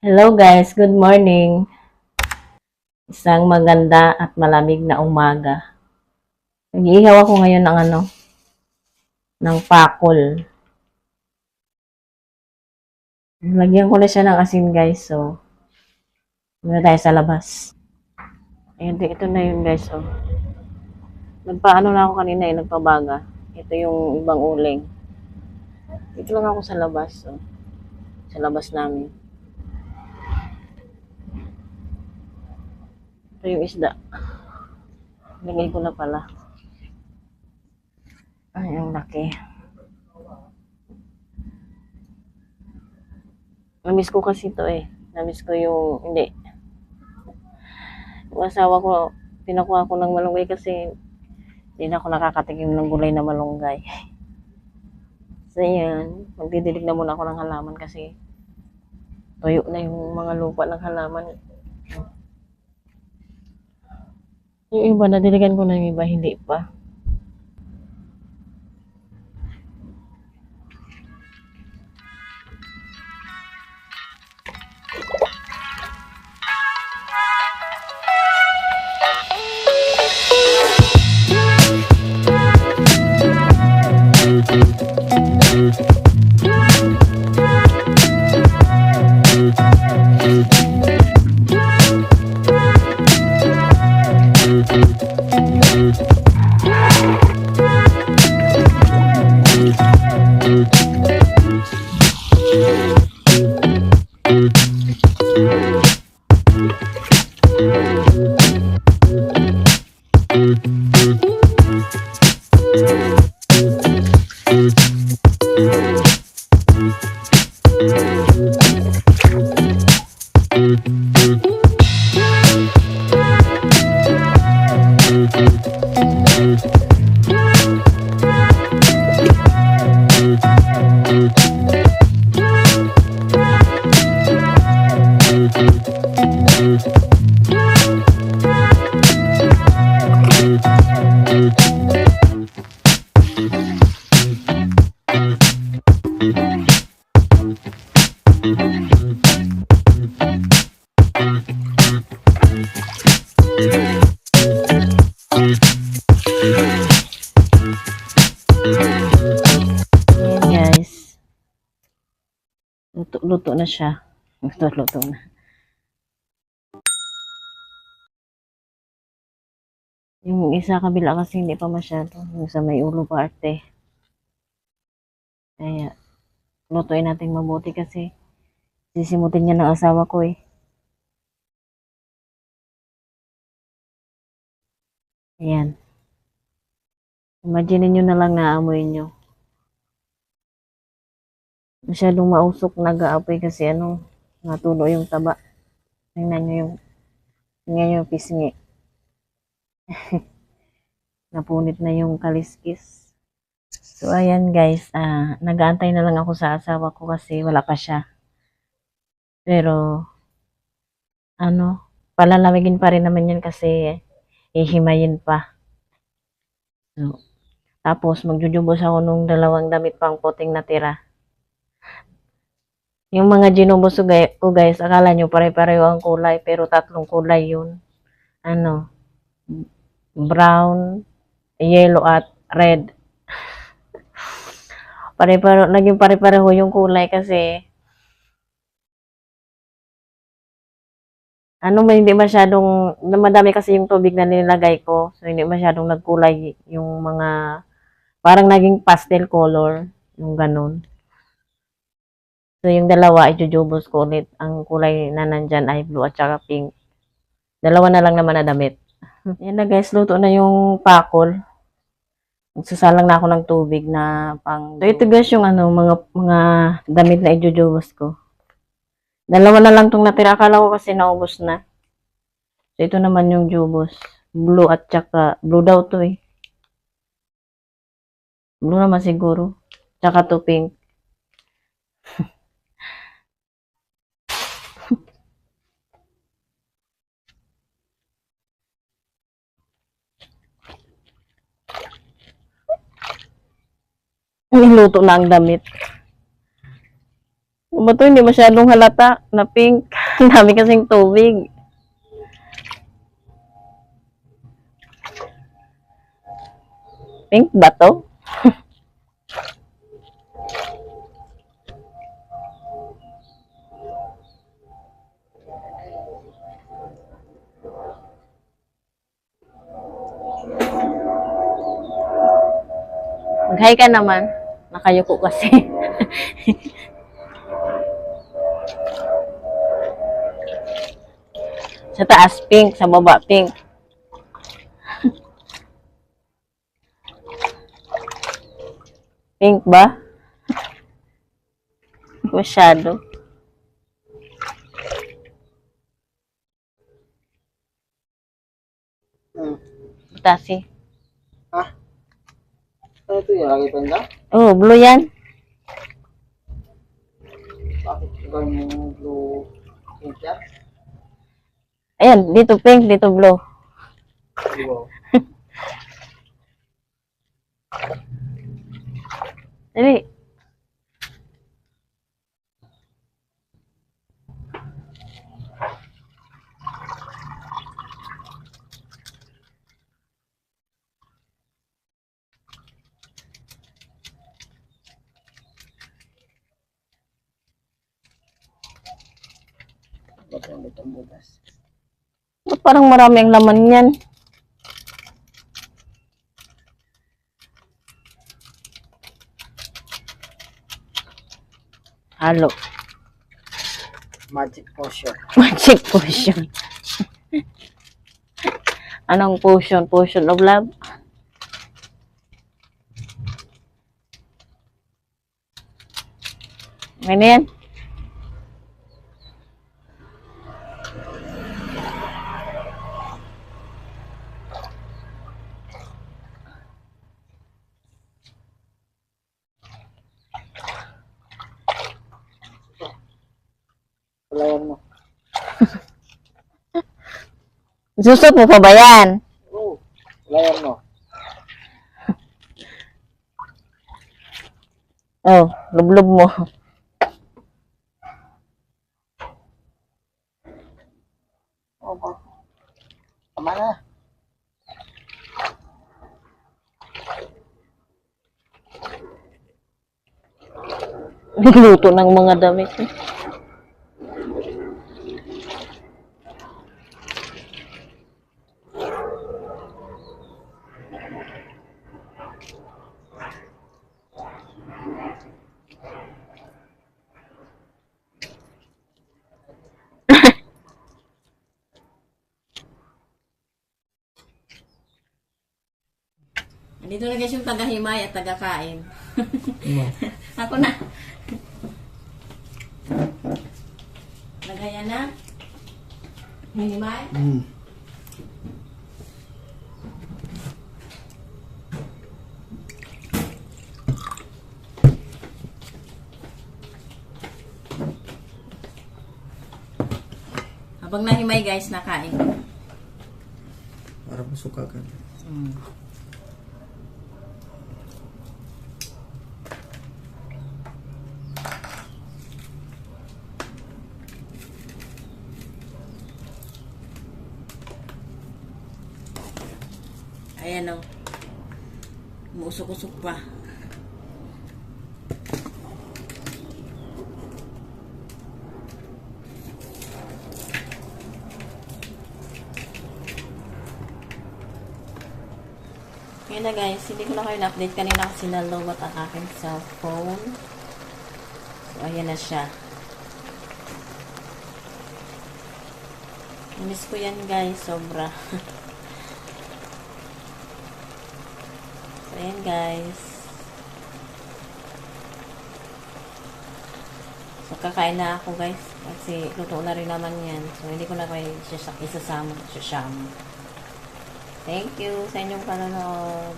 Hello guys, good morning. Isang maganda at malamig na umaga. Nag-iihaw ako ngayon ng ng pakol. Lagyan ko na siya ng asin guys, so muna tayo sa labas. Ayan, ito na yun guys, so. Nagpaano na ako kanina nagpabaga. Ito yung ibang uling. Dito lang ako sa labas, so. Sa labas namin. Ito yung isda. Lagay ko na pala. Ay, ang laki. Namiss ko kasi ito eh. Namiss ko yung, hindi. Yung asawa ko, pinakuha ko ng malunggay kasi hindi na ako nakakatikim ng gulay na malunggay. So yan, magdidilig na muna ako ng halaman kasi tuyo na yung mga lupa ng halaman. Yung iba, nadiligan ko na yung iba, hindi pa. Ayan guys, luto na siya. Luto na. Yung isa kabila kasi hindi pa masyado. Yung sa may ulo parte. Kaya, lutuin natin mabuti kasi sisimutin niya ng asawa ko eh. Ayan. Imagine nyo na lang na amoy nyo. Masyadong mausok nag-aapoy kasi natulo yung taba. Tingnan nyo yung pisngi. Napunit na yung kaliskis. So, ayan guys, nag-aantay na lang ako sa asawa ko kasi wala pa siya. Pero, palalamigin pa rin naman yan kasi ihimayin pa. So, tapos, magjujubos ako nung dalawang damit pang puting natira. Yung mga ginubos ko guys, akala nyo pare-pareho ang kulay, pero tatlong kulay yun. Brown, yellow at red. Naging pare-pareho yung kulay kasi hindi masyadong, madami kasi yung tubig na nilagay ko. So, hindi masyadong nagkulay yung mga, parang naging pastel color, yung ganun. So, yung dalawa, ijujubos ko ulit. Ang kulay na nandyan ay blue at saka pink. Dalawa na lang naman na damit. Yan na guys, luto na yung pakol. Magsasalang na ako ng tubig na pang... So, ito guys yung mga damit na ijujubos ko. Dalawa na lang tong natira. Akala ko kasi naubos na. So, ito naman yung jubos. Blue at saka, blue daw to eh. Blue naman siguro. Tsaka to pink. Niluto na ang damit. Ba to, hindi masyadong halata na pink. Ang dami kasing tubig. Pink ba to? Mag-hi ka naman. Nakayuko kasi. Sa taas, pink. Sa baba, pink. Pink ba? Masyado. Butasi. Ano ito yung lagi panda? Oh, blue yan. Bakit ganyan blue pink yan? Ayan, dito pink, dito blue. Wow. Dali. Ba't yung itong butas? Ba't parang marami ang laman yan? Halo. Magic potion. Magic potion. Anong potion? Potion of love? Ano yan? Palayan mo. Susot mo pa ba yan? Oo. Palayan mo. Oh, lublob mo. Oo ba? Tama na. Nagluto ng mga damit. Dito na guys yung taga-himay at taga-kain. Ako na. Lagayan na. Himay. Habang nahimay guys, nakain. Para masuka ka. Ayan o. Muusok-usok pa. Kaya na guys, hindi ko na kayo na-update. Kanina kasi nalowat ang aking cellphone. So, ayan na siya. Miss ko yan guys, sobra. So, ayan guys. So, kakain na ako guys. Kasi luto na rin naman yan. So, hindi ko na kayo isasama. Thank you sa inyong panonood.